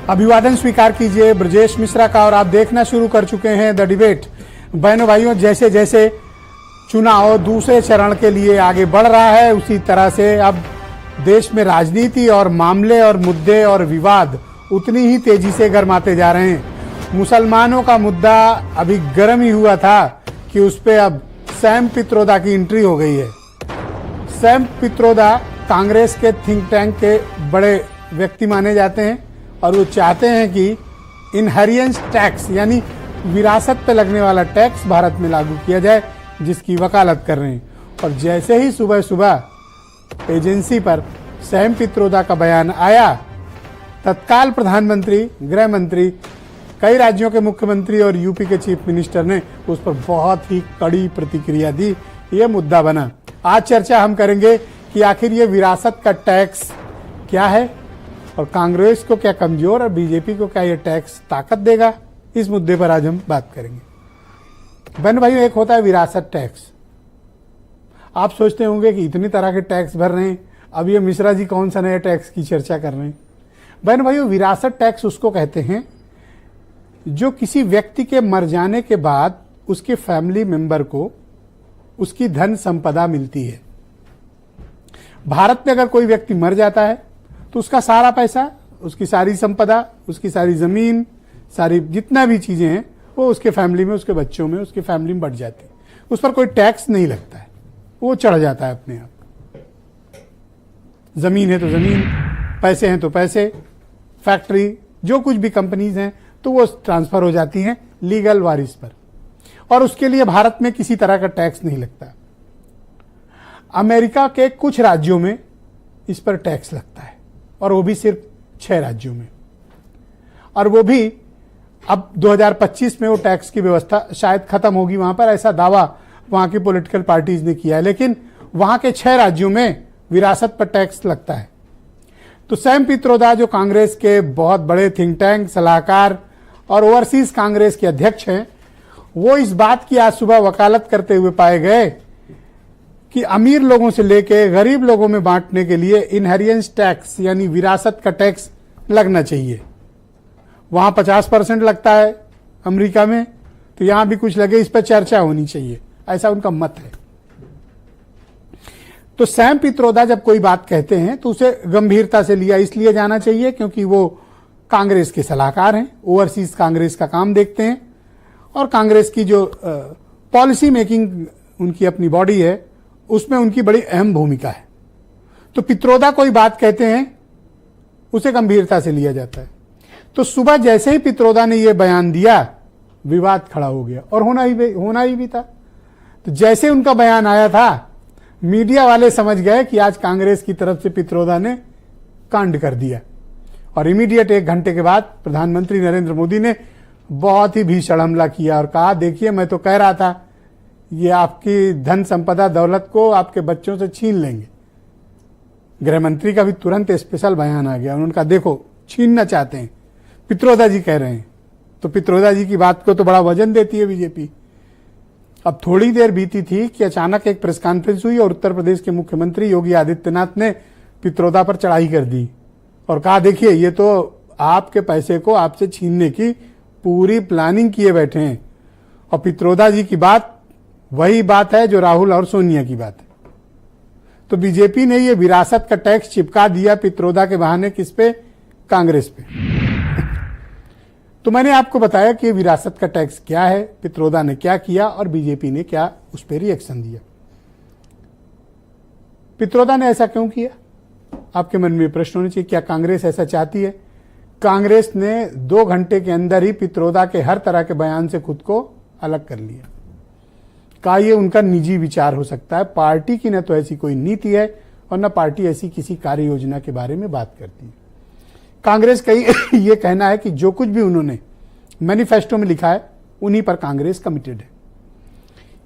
अभिवादन स्वीकार कीजिए ब्रजेश मिश्रा का। और आप देखना शुरू कर चुके हैं द डिबेट। बहनों भाइयों, जैसे जैसे चुनाव दूसरे चरण के लिए आगे बढ़ रहा है, उसी तरह से अब देश में राजनीति और मामले और मुद्दे और विवाद उतनी ही तेजी से गर्माते जा रहे हैं। मुसलमानों का मुद्दा अभी गर्म ही हुआ था कि उस पर अब सैम पित्रोदा की एंट्री हो गई है। सैम पित्रोदा कांग्रेस के थिंक टैंक के बड़े व्यक्ति माने जाते हैं और वो चाहते हैं कि इनहेरिटेंस टैक्स यानी विरासत पे लगने वाला टैक्स भारत में लागू किया जाए, जिसकी वकालत कर रहे हैं। और जैसे ही सुबह सुबह एजेंसी पर सैम पित्रोदा का बयान आया, तत्काल प्रधानमंत्री, गृह मंत्री, कई राज्यों के मुख्यमंत्री और यूपी के चीफ मिनिस्टर ने उस पर बहुत ही कड़ी प्रतिक्रिया दी। ये मुद्दा बना। आज चर्चा हम करेंगे कि आखिर ये विरासत का टैक्स क्या है और कांग्रेस को क्या कमजोर और बीजेपी को क्या ये टैक्स ताकत देगा। इस मुद्दे पर आज हम बात करेंगे। बहन भाइयों, एक होता है विरासत टैक्स। आप सोचते होंगे कि इतनी तरह के टैक्स भर रहे हैं, अब ये मिश्रा जी कौन सा नया टैक्स की चर्चा कर रहे हैं। बहन भाइयों, विरासत टैक्स उसको कहते हैं जो किसी व्यक्ति के मर जाने के बाद उसके फैमिली मेंबर को उसकी धन संपदा मिलती है। भारत में अगर कोई व्यक्ति मर जाता है तो उसका सारा पैसा, उसकी सारी संपदा, उसकी सारी जमीन, सारी जितना भी चीजें हैं वो उसके फैमिली में, उसके बच्चों में, उसकी फैमिली में बढ़ जाती है। उस पर कोई टैक्स नहीं लगता है, वो चढ़ जाता है अपने आप। जमीन है तो जमीन, पैसे हैं तो पैसे, फैक्ट्री, जो कुछ भी कंपनीज हैं तो वो ट्रांसफर हो जाती हैं लीगल वारिस पर, और उसके लिए भारत में किसी तरह का टैक्स नहीं लगता। अमेरिका के कुछ राज्यों में इस पर टैक्स लगता है, और वो भी सिर्फ 6 राज्यों में। और वो भी अब 2025 में वो टैक्स की व्यवस्था शायद खत्म होगी वहां पर, ऐसा दावा वहां की पॉलिटिकल पार्टीज ने किया है। लेकिन वहां के 6 राज्यों में विरासत पर टैक्स लगता है। तो सैम पित्रोदा, जो कांग्रेस के बहुत बड़े थिंक टैंक सलाहकार और ओवरसीज कांग्रेस के अध्यक्ष हैं, वो इस बात की आज सुबह वकालत करते हुए पाए गए कि अमीर लोगों से लेकर गरीब लोगों में बांटने के लिए इनहेरिटेंस टैक्स यानी विरासत का टैक्स लगना चाहिए। वहां 50% लगता है अमेरिका में, तो यहां भी कुछ लगे, इस पर चर्चा होनी चाहिए, ऐसा उनका मत है। तो सैम पित्रोदा जब कोई बात कहते हैं तो उसे गंभीरता से लिया इसलिए जाना चाहिए क्योंकि वो कांग्रेस के सलाहकार हैं, ओवरसीज कांग्रेस का काम देखते हैं, और कांग्रेस की जो पॉलिसी मेकिंग उनकी अपनी बॉडी है उसमें उनकी बड़ी अहम भूमिका है। तो पित्रोदा कोई बात कहते हैं उसे गंभीरता से लिया जाता है। तो सुबह जैसे ही पित्रोदा ने यह बयान दिया, विवाद खड़ा हो गया, और होना ही भी था। तो जैसे उनका बयान आया था, मीडिया वाले समझ गए कि आज कांग्रेस की तरफ से पित्रोदा ने कांड कर दिया। और इमीडिएट 1 घंटे के बाद प्रधानमंत्री नरेंद्र मोदी ने बहुत ही भीषण हमला किया और कहा, देखिए मैं तो कह रहा था ये आपकी धन संपदा दौलत को आपके बच्चों से छीन लेंगे। गृह मंत्री का भी तुरंत स्पेशल बयान आ गया। उन्होंने कहा, देखो छीनना चाहते हैं, पित्रोदा जी कह रहे हैं। तो पित्रोदा जी की बात को तो बड़ा वजन देती है बीजेपी। अब थोड़ी देर बीती थी कि अचानक एक प्रेस कॉन्फ्रेंस हुई और उत्तर प्रदेश के मुख्यमंत्री योगी आदित्यनाथ ने पित्रोदा पर चढ़ाई कर दी और कहा, देखिए ये तो आपके पैसे को आपसे छीनने की पूरी प्लानिंग किए बैठे हैं। और पित्रोदा जी की बात वही बात है जो राहुल और सोनिया की बात है। तो बीजेपी ने ये विरासत का टैक्स चिपका दिया पित्रोदा के बहाने, किस पे? कांग्रेस पे। तो मैंने आपको बताया कि विरासत का टैक्स क्या है, पित्रोदा ने क्या किया और बीजेपी ने क्या उस पर रिएक्शन दिया। पित्रोदा ने ऐसा क्यों किया? आपके मन में प्रश्न होने चाहिए, क्या कांग्रेस ऐसा चाहती है? कांग्रेस ने 2 घंटे के अंदर ही पित्रोदा के हर तरह के बयान से खुद को अलग कर लिया। कहा ये उनका निजी विचार हो सकता है, पार्टी की न तो ऐसी कोई नीति है और न पार्टी ऐसी किसी कार्य योजना के बारे में बात करती है। कांग्रेस का ये कहना है कि जो कुछ भी उन्होंने मैनिफेस्टो में लिखा है उन्हीं पर कांग्रेस कमिटेड है।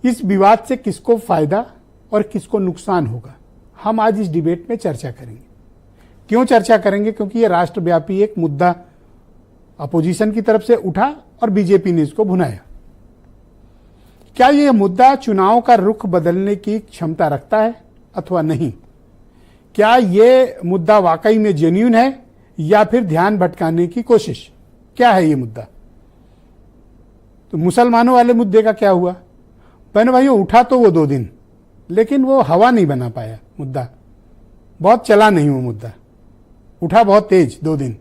इस विवाद से किसको फायदा और किसको नुकसान होगा, हम आज इस डिबेट में चर्चा करेंगे। क्यों चर्चा करेंगे? क्योंकि यह राष्ट्रव्यापी एक मुद्दा अपोजिशन की तरफ से उठा और बीजेपी ने इसको भुनाया। क्या यह मुद्दा चुनाव का रुख बदलने की क्षमता रखता है अथवा नहीं? क्या यह मुद्दा वाकई में जेन्युइन है या फिर ध्यान भटकाने की कोशिश? क्या है ये मुद्दा? तो मुसलमानों वाले मुद्दे का क्या हुआ? बहनों भाइयों, उठा तो वो 2 दिन, लेकिन वो हवा नहीं बना पाया मुद्दा, बहुत चला नहीं वो मुद्दा। उठा बहुत तेज 2 दिन,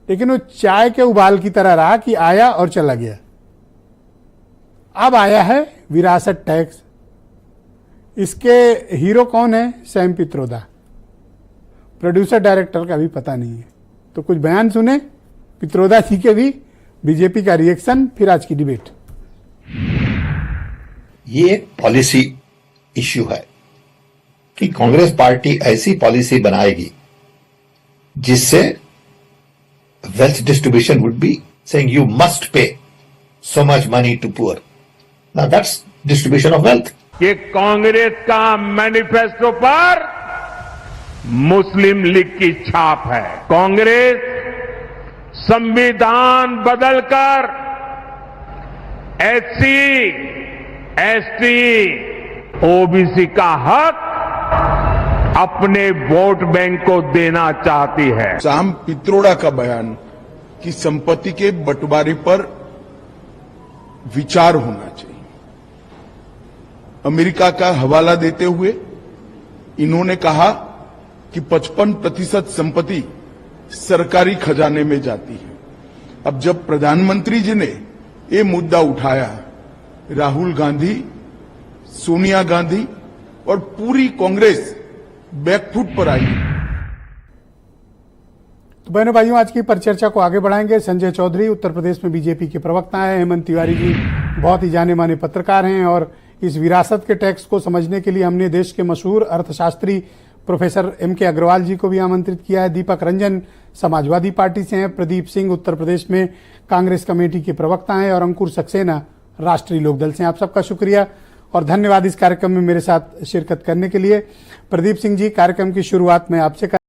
लेकिन वो चाय के उबाल की तरह रहा कि आया और चला गया। अब आया है विरासत टैक्स। इसके हीरो कौन है? सैम पित्रोदा। प्रोड्यूसर डायरेक्टर का भी पता नहीं है। तो कुछ बयान सुने पित्रोदा जी के भी, बीजेपी का रिएक्शन, फिर आज की डिबेट। ये एक पॉलिसी इश्यू है कि कांग्रेस पार्टी ऐसी पॉलिसी बनाएगी जिससे wealth distribution would be saying you must pay so much money to poor. Now that's distribution of wealth. कि कांग्रेस का मैनिफेस्टो पर मुस्लिम लीग की छाप है। कांग्रेस संविधान बदलकर एससी, एसटी, ओबीसी का हक अपने वोट बैंक को देना चाहती है। सैम पित्रोड़ा का बयान कि संपत्ति के बंटवारे पर विचार होना चाहिए, अमेरिका का हवाला देते हुए इन्होंने कहा कि 55% संपत्ति सरकारी खजाने में जाती है। अब जब प्रधानमंत्री जी ने ये मुद्दा उठाया, राहुल गांधी, सोनिया गांधी और पूरी कांग्रेस बैकफुट पर आई। तो बहनों भाइयों, आज की परिचर्चा को आगे बढ़ाएंगे। संजय चौधरी उत्तर प्रदेश में बीजेपी के प्रवक्ता हैं। हेमंत तिवारी जी बहुत ही जाने माने पत्रकार हैं और इस विरासत के टैक्स को समझने के लिए हमने देश के मशहूर अर्थशास्त्री प्रोफेसर M.K. अग्रवाल जी को भी आमंत्रित किया है। दीपक रंजन समाजवादी पार्टी से हैं, प्रदीप सिंह उत्तर प्रदेश में कांग्रेस कमेटी के प्रवक्ता हैं और अंकुर सक्सेना राष्ट्रीय लोकदल से। आप सबका शुक्रिया और धन्यवाद इस कार्यक्रम में मेरे साथ शिरकत करने के लिए। प्रदीप सिंह जी, कार्यक्रम की शुरुआत में आपसे